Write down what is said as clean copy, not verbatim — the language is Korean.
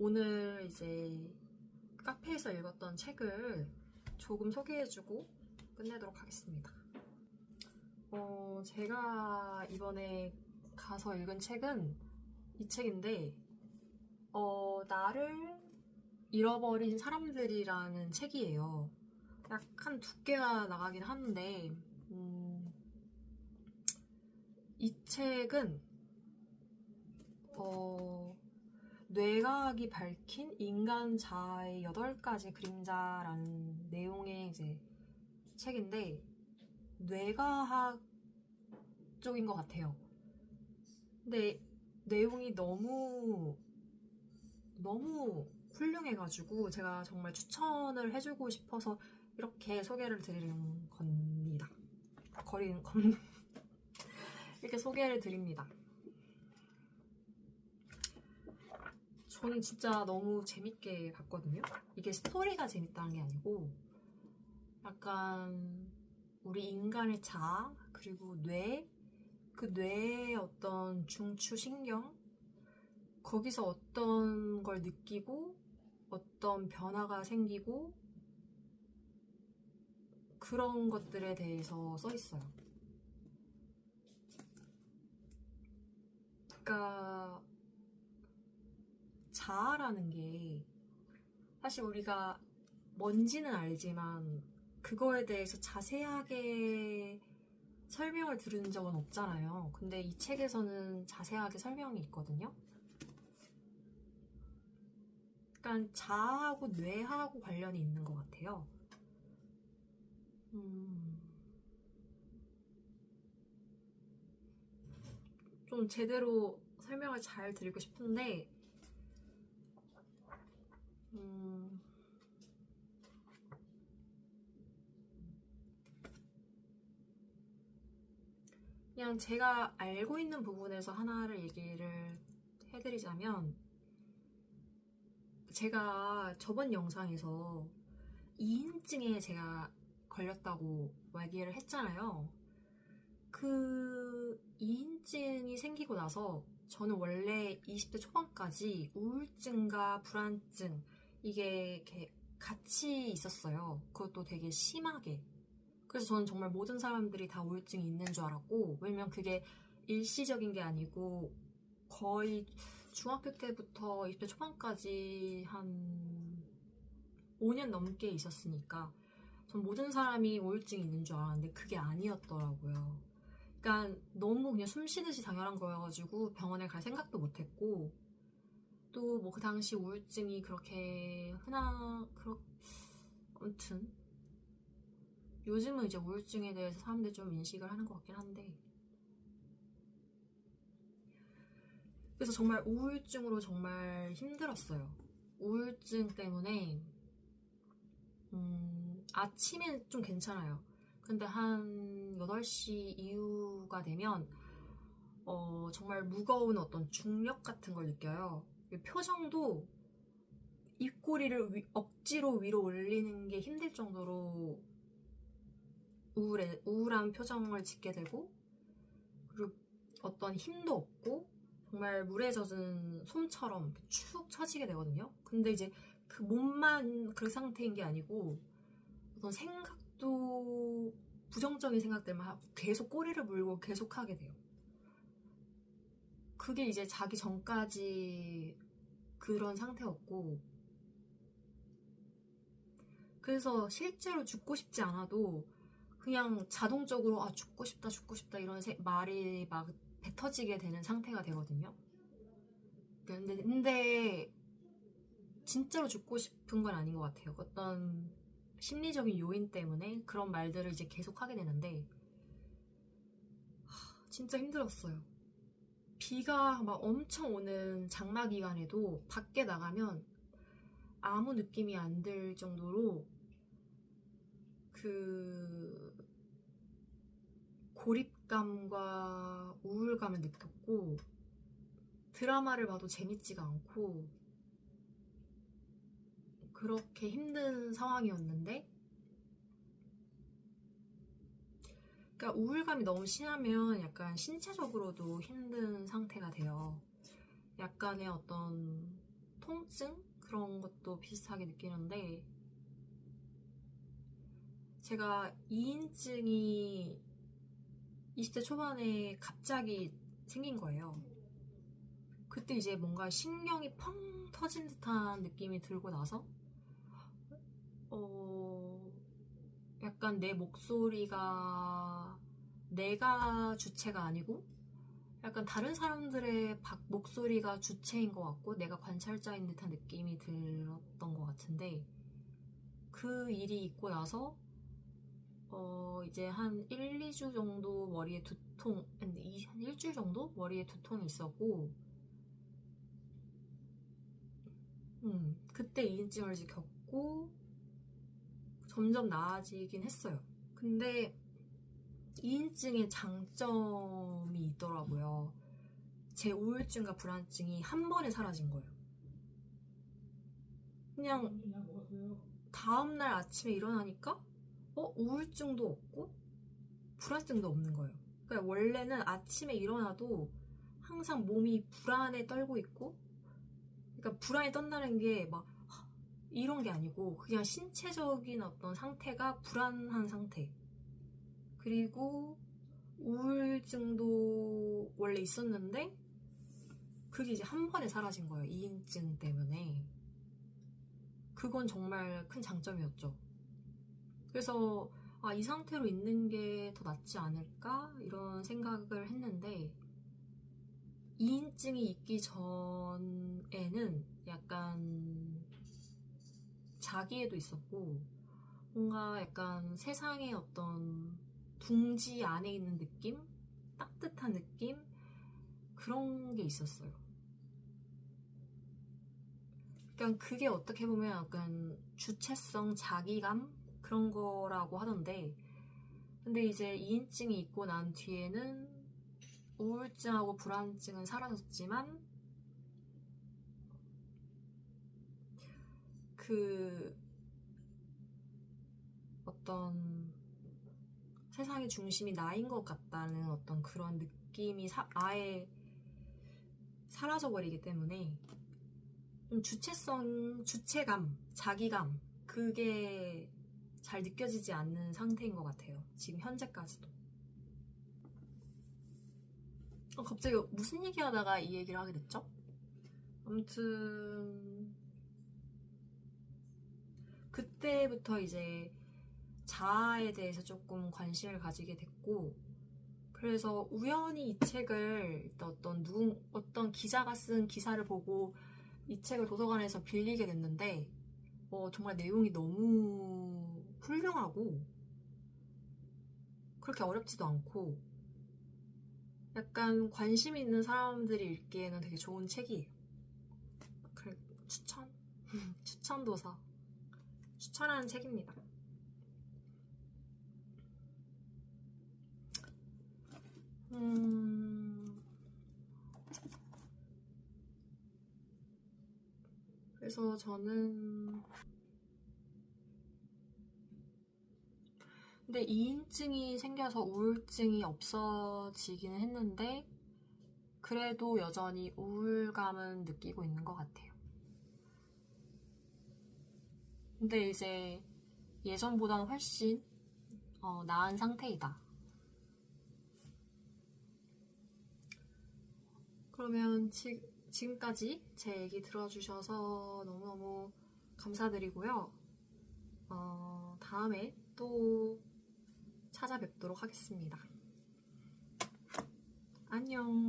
오늘 이제 카페에서 읽었던 책을 조금 소개해주고 끝내도록 하겠습니다. 제가 이번에 가서 읽은 책은 이 책인데 나를 잃어버린 사람들이라는 책이에요. 약간 두께가 나가긴 하는데 이 책은 뇌과학이 밝힌 인간 자아의 8가지 그림자라는 내용의 이제 책인데 뇌과학 쪽인 것 같아요. 근데 내용이 너무 훌륭해가지고 제가 정말 추천을 해주고 싶어서 이렇게 소개를 드리는 겁니다. 이렇게 소개를 드립니다. 저는 진짜 너무 재밌게 봤거든요. 이게 스토리가 재밌다는 게 아니고 약간 우리 인간의 자아 그리고 그 뇌의 어떤 중추신경 거기서 어떤 걸 느끼고 어떤 변화가 생기고 그런 것들에 대해서 써 있어요. 그러니까 자아라는 게 사실 우리가 뭔지는 알지만 그거에 대해서 자세하게 설명을 들은 적은 없잖아요. 근데 이 책에서는 자세하게 설명이 있거든요. 약간 자아하고 뇌하고 관련이 있는 것 같아요. 좀 제대로 설명을 잘 드리고 싶은데 그냥 제가 알고 있는 부분에서 하나를 얘기를 해드리자면 제가 저번 영상에서 2인증에 제가 걸렸다고 얘기를 했잖아요. 그 2인증이 생기고 나서 저는 원래 20대 초반까지 우울증과 불안증 이게 이렇게 같이 있었어요. 그것도 되게 심하게. 그래서 저는 정말 모든 사람들이 다 우울증이 있는 줄 알았고, 왜냐면 그게 일시적인 게 아니고 거의 중학교 때부터 20대 초반까지 한 5년 넘게 있었으니까 전 모든 사람이 우울증이 있는 줄 알았는데 그게 아니었더라고요. 그러니까 너무 그냥 숨 쉬듯이 당연한 거여가지고 병원에 갈 생각도 못했고 또 뭐 그 당시 우울증이 그렇게 아무튼 요즘은 이제 우울증에 대해서 사람들이 좀 인식을 하는 것 같긴 한데 그래서 정말 우울증으로 정말 힘들었어요. 우울증 때문에 아침엔 좀 괜찮아요. 근데 한 8시 이후가 되면 정말 무거운 어떤 중력 같은 걸 느껴요. 표정도 입꼬리를 억지로 위로 올리는 게 힘들 정도로 우울한 표정을 짓게 되고 그리고 어떤 힘도 없고 정말 물에 젖은 솜처럼 축 처지게 되거든요. 근데 이제 그 몸만 그 상태인 게 아니고 어떤 생각도 부정적인 생각들만 계속 꼬리를 물고 계속 하게 돼요. 그게 이제 자기 전까지 그런 상태였고 그래서 실제로 죽고 싶지 않아도 그냥 자동적으로 죽고 싶다 이런 말이 막 뱉어지게 되는 상태가 되거든요. 근데 진짜로 죽고 싶은 건 아닌 것 같아요. 어떤 심리적인 요인 때문에 그런 말들을 이제 계속 하게 되는데 진짜 힘들었어요. 비가 막 엄청 오는 장마 기간에도 밖에 나가면 아무 느낌이 안 들 정도로 그 고립감과 우울감을 느꼈고 드라마를 봐도 재밌지가 않고 그렇게 힘든 상황이었는데 그러니까 우울감이 너무 심하면 약간 신체적으로도 힘든 상태가 돼요. 약간의 어떤 통증? 그런 것도 비슷하게 느끼는데, 제가 2인증이 20대 초반에 갑자기 생긴 거예요. 그때 이제 뭔가 신경이 펑 터진 듯한 느낌이 들고 나서 약간 내 목소리가 내가 주체가 아니고 약간 다른 사람들의 목소리가 주체인 것 같고 내가 관찰자인 듯한 느낌이 들었던 것 같은데, 그 일이 있고 나서 이제 한 1, 2주 정도 머리에 두통, 한 일주일 정도 머리에 두통이 있었고, 그때 2인증을 이제 겪고 점점 나아지긴 했어요. 근데 2인증의 장점이 있더라고요. 제 우울증과 불안증이 한 번에 사라진 거예요. 그냥 다음날 아침에 일어나니까 우울증도 없고 불안증도 없는 거예요. 그러니까 원래는 아침에 일어나도 항상 몸이 불안에 떨고 있고, 그러니까 불안에 떤다는 게 막 이런 게 아니고 그냥 신체적인 어떤 상태가 불안한 상태. 그리고 우울증도 원래 있었는데 그게 이제 한 번에 사라진 거예요. 2인증 때문에. 그건 정말 큰 장점이었죠. 그래서 이 상태로 있는 게 더 낫지 않을까? 이런 생각을 했는데, 2인증이 있기 전에는 약간 자기애도 있었고 뭔가 약간 세상의 어떤 둥지 안에 있는 느낌? 따뜻한 느낌? 그런 게 있었어요. 그러니까 그게 어떻게 보면 약간 주체성, 자기감? 그런 거라고 하던데, 근데 이제 2인증이 있고 난 뒤에는 우울증하고 불안증은 사라졌지만 그 어떤 세상의 중심이 나인 것 같다는 어떤 그런 느낌이 아예 사라져버리기 때문에 좀 주체성, 주체감, 자기감, 그게 잘 느껴지지 않는 상태인 것 같아요. 지금 현재까지도. 갑자기 무슨 얘기하다가 이 얘기를 하게 됐죠? 아무튼 그때부터 이제 자아에 대해서 조금 관심을 가지게 됐고, 그래서 우연히 이 책을 어떤 기자가 쓴 기사를 보고 이 책을 도서관에서 빌리게 됐는데, 정말 내용이 너무 훌륭하고 그렇게 어렵지도 않고 약간 관심 있는 사람들이 읽기에는 되게 좋은 책이에요. 그래, 추천도서 추천하는 책입니다. 그래서 저는 근데 2인증이 생겨서 우울증이 없어지기는 했는데 그래도 여전히 우울감은 느끼고 있는 것 같아요. 근데 이제 예전보다는 훨씬 나은 상태이다. 그러면 지금까지 제 얘기 들어주셔서 너무너무 감사드리고요. 다음에 또 찾아뵙도록 하겠습니다. 안녕.